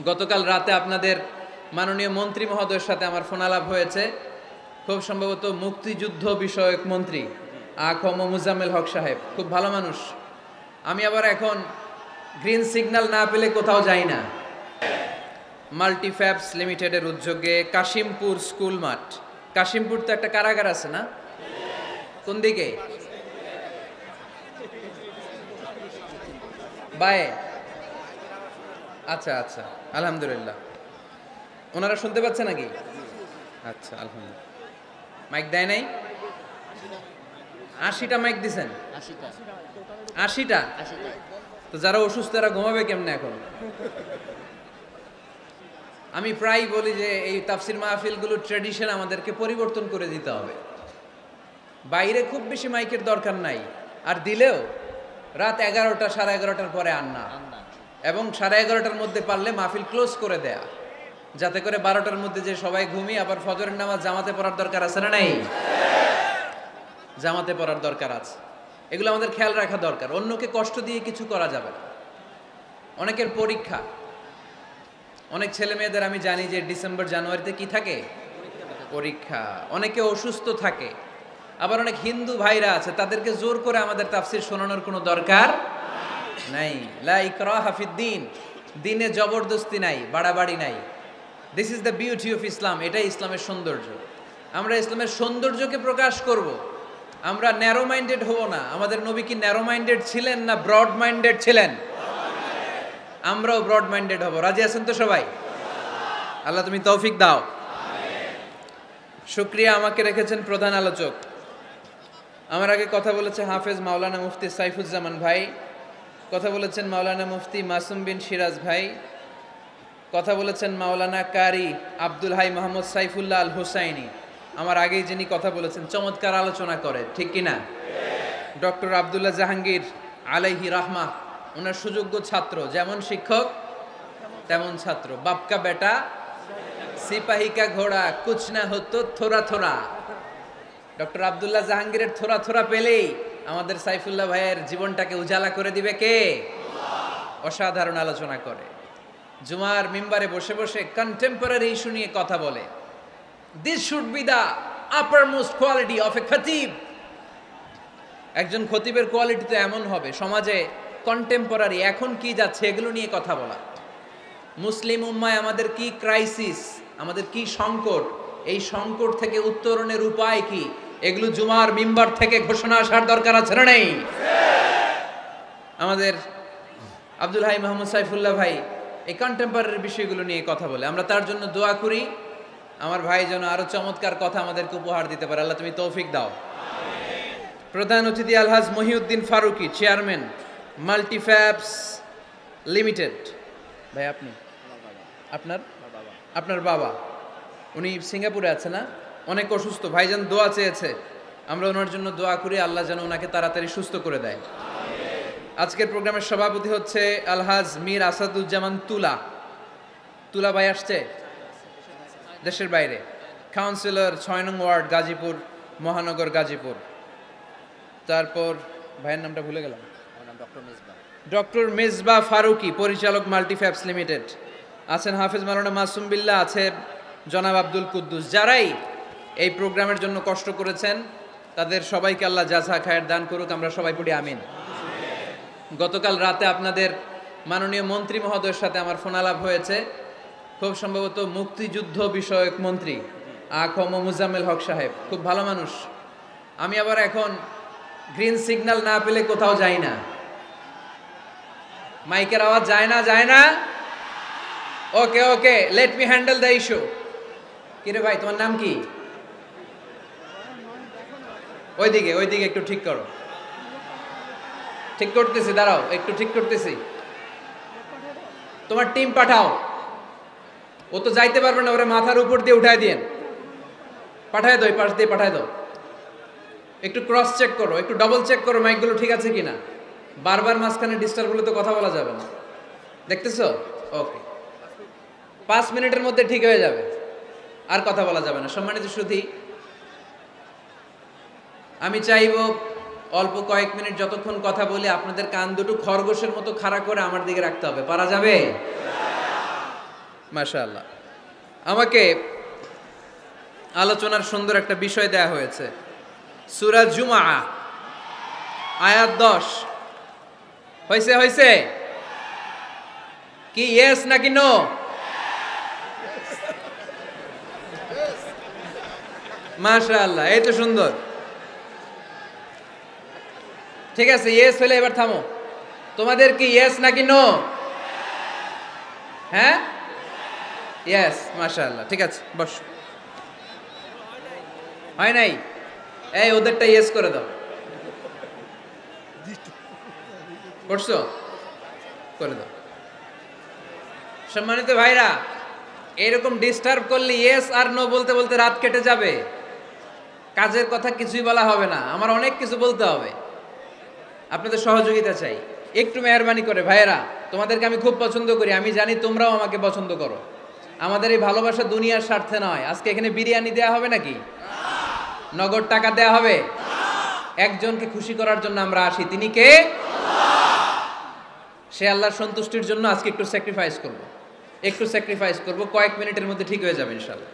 গতকাল রাতে আপনাদের মাননীয় মন্ত্রী মহোদয়ের সাথে আমার ফোন আলাপ হয়েছে। খুব সম্ভবত মুক্তিযুদ্ধ বিষয়ক মন্ত্রী আ.খ.ম. মুজাম্মেল হক সাহেব, খুব ভালো মানুষ। আমি আবার এখন গ্রিন সিগন্যাল না পেলে কোথাও যাই না। মাল্টিফ্যাবস লিমিটেডের উদ্যোগে কাশিমপুর স্কুল মাঠ, কাশিমপুর তো একটা কারাগার আছে না, কোন দিকে? বায়ে। আচ্ছা আচ্ছা, আলহামদুলিল্লাহ। ওনারা শুনতে পাচ্ছে নাকি? আচ্ছা, আলহামদুলিল্লাহ। মাইক দেয় নাই? 80টা মাইক দিছেন? 80টা? তো যারা অসুস্থ তারা ঘুমাবে কেমনে এখন? আমি প্রায় বলি যে এই তাফসির মাহফিলগুলোর ট্র্যাডিশন আমাদেরকে পরিবর্তন করে দিতে হবে। বাইরে খুব বেশি মাইকের দরকার নাই, আর দিলেও রাত 11টা 11:30টার পরে আর না, এবং 11:30টার মধ্যে পারলে মাহফিল ক্লোজ করে দেয়া, যাতে করে 12টার মধ্যে যে সবাই ঘুমিয়ে আবার ফজরের নামাজ জামাতে পড়ার দরকার আছে না নাই? জামাতে পড়ার দরকার আছে। এগুলো আমাদের খেয়াল রাখা দরকার। অন্যকে কষ্ট দিয়ে কিছু করা যাবে না। অনেকের পরীক্ষা, অনেক ছেলে মেয়েদের আমি জানি যে ডিসেম্বর জানুয়ারিতে কি থাকে, পরীক্ষা। অনেকে অসুস্থ থাকে, আবার অনেক হিন্দু ভাইরা আছে, তাদেরকে জোর করে আমাদের তাফসির শোনানোর কোনো দরকার নাই। লা ইকরাহা ফিদ্দিন, দিনে জবরদস্তি নাই, বাড়াবাড়ি নাই। This is the beauty of Islam. এটাই ইসলামের সৌন্দর্য। আমরা ইসলামের সৌন্দর্যকে প্রকাশ করব, আমরা ন্যারো মাইন্ডেড হব না। আমাদের নবী কি ন্যারো মাইন্ডেড ছিলেন না ব্রড মাইন্ডেড ছিলেন? আমরাও ব্রড মাইন্ডেড হব। রাজি আছেন তো সবাই? আল্লাহ তুমি তৌফিক দাও। শুকরিয়া, আমাকে রেখেছেন প্রধান আলোচক। আমার আগে কথা বলেছে হাফেজ মাওলানা মুফতি সাইফুজ্জামান ভাই, কথা বলেছেন মাওলানা মুফতি মাসুম বিন সিরাজ ভাই, কথা বলেছেন মাওলানা কারি আব্দুল হাই মোহাম্মদ সাইফুল্লাহ আল হুসাইনি। আমার আগেই যিনি কথা বলেছেন, চমৎকার আলোচনা করে, ঠিক কিনা? ডক্টর আব্দুল্লাহ জাহাঙ্গীর আলাইহি রাহমা, ওনার সুযোগ্য ছাত্র, যেমন শিক্ষক তেমন ছাত্র। বাপকা বেটা সিপাহি কা ঘোড়া কুছ না হতো থোড়া থোড়া। ডক্টর আব্দুল্লাহ জাহাঙ্গীরের থোড়া থোড়া পেলেই আমাদের সাইফুল্লাহ ভাইয়ের জীবনটাকে উজালা করে দিবে কে? অসাধারণ আলোচনা করে। জুমার মিম্বারে বসে বসে কন্টেম্পোরারি ইস্যু নিয়ে কথা বলে। This should be the uppermost quality of a খতিব। একজন খতিবের কোয়ালিটি তো এমন হবে, সমাজে কন্টেম্পোরারি এখন কি যাচ্ছে এগুলো নিয়ে কথা বলা। মুসলিম উম্মায় আমাদের কি ক্রাইসিস, আমাদের কি সংকট, এই সংকট থেকে উত্তরণের উপায় কি, এগুলো জুমার মিম্বার থেকে ঘোষণা আসার দরকার আছে না নেই? আমাদের আব্দুল হাই মোহাম্মদ সাইফুল্লাহ ভাই এই কন্টেম্পোরারি বিষয়গুলো নিয়ে কথা বলে। আমরা তার জন্য দোয়া করি, আমার ভাই যেন আরো চমৎকার কথা আমাদেরকে উপহার দিতে পারে। আল্লাহ তুমি তৌফিক দাও। প্রধান অতিথি আলহাজ মহিউদ্দিন ফারুকি, চেয়ারম্যান মাল্টিফ্যাবস লিমিটেড। ভাই আপনি, আপনার বাবা, উনি সিঙ্গাপুরে আছে না, অনেক অসুস্থ। ভাইজান দোয়া চেয়েছে, আমরা ওনার জন্য দোয়া করি, আল্লাহ যেন ওনাকে তাড়াতাড়ি সুস্থ করে দেয়। আজকের প্রোগ্রামের সভাপতি হচ্ছে আলহাজ মীর আসাদুজ্জামান তুলা। তুলা ভাই আসছে দেশের বাইরে, কাউন্সিলর 6 নং ওয়ার্ড গাজীপুর মহানগর গাজীপুর। তারপর ভাইয়ের নামটা ভুলে গেলাম, ডক্টর মেজবা ফারুকি, পরিচালক মাল্টিফ্যাবস লিমিটেড। আছেন হাফেজ মাওলানা মাসুম বিল্লাহ, আছে জনাব আব্দুল কুদ্দুস। যারাই এই প্রোগ্রামের জন্য কষ্ট করেছেন তাদের সবাইকে আল্লাহ জাযা খায়ের দান করুক, আমরা সবাই পড়ি আমিন। গতকাল রাতে আপনাদের মাননীয় মন্ত্রী মহোদয়ের সাথে আমার ফোন আলাপ হয়েছে। খুব সম্ভবত মুক্তিযুদ্ধ বিষয়ক মন্ত্রী আ.খ.ম. মুজাম্মেল হক সাহেব, খুব ভালো মানুষ। আমি আবার এখন গ্রিন সিগন্যাল না পেলে কোথাও যাই না। মাইকের আওয়াজ যায় না? Okay okay, let me handle the issue. কিরে ভাই, তোমার নাম কি? ওইদিকে একটু ঠিক করো। ঠিক করতেছি, দাঁড়াও, একটু ঠিক করতেছি। তোমার টিম পাঠাও। ও তো যাইতে পারবে না, ওরা মাথার উপর দিয়ে উঠায় দিয়েন। পাঠায় দাও, এই পাশ দিয়ে পাঠায় দাও। একটু ক্রস চেক করো, একটু ডবল চেক করো মাইকগুলো ঠিক আছে কিনা। বারবার মাঝখানে ডিস্টার্ব হলে তো কথা বলা যাবে না। দেখতেছো? ওকে, 5 মিনিটের মধ্যে ঠিক হয়ে যাবে, আর কথা বলা যাবে না। সম্মানিত সুধী, আমি চাইব অল্প কয়েক মিনিট যতক্ষণ কথা বলি আপনাদের কান দুটো খরগোশের মতো খাড়া করে আমার দিকে রাখতে হবে। পারা যাবে? মাশাআল্লাহ। আমাকে আলোচনার সুন্দর একটা বিষয় দেয়া হয়েছে, সূরা জুমআ আয়াত 10। হয়েছে হয়েছে কি ইয়েস নাকি নো? মাশাআল্লাহ, এই তো সুন্দর। ঠিক আছে, ইয়েস হলে এবার থামো। তোমাদের কি ইয়েস নাকি নো? হ্যাঁ, ইয়েস। মাশাআল্লাহ, ঠিক আছে, বস। হয় নাই? এই ওদেরটা ইয়েস করে দাও। করছো? করে দাও। সম্মানিত ভাইরা, এরকম ডিস্টার্ব করলে ইয়েস আর নো বলতে বলতে রাত কেটে যাবে, কাজের কথা কিছুই বলা হবে না, আমার অনেক কিছু বলতে হবে। আপনাদের সহযোগিতা চাই, একটু মেহরবানি করে। ভাইয়েরা, তোমাদেরকে আমি খুব পছন্দ করি, আমি জানি তোমরাও আমাকে পছন্দ করো। আমাদের এই ভালোবাসা দুনিয়ার স্বার্থে নয়। আজকে এখানে বিরিয়ানি দেয়া হবে নাকি? নগদ টাকা দেয়া হবে? একজনকে খুশি করার জন্য আমরা আসি, তিনি কে? সে আল্লাহর সন্তুষ্টির জন্য আজকে একটু স্যাক্রিফাইস করব, কয়েক মিনিটের মধ্যে ঠিক হয়ে যাবে ইনশাআল্লাহ।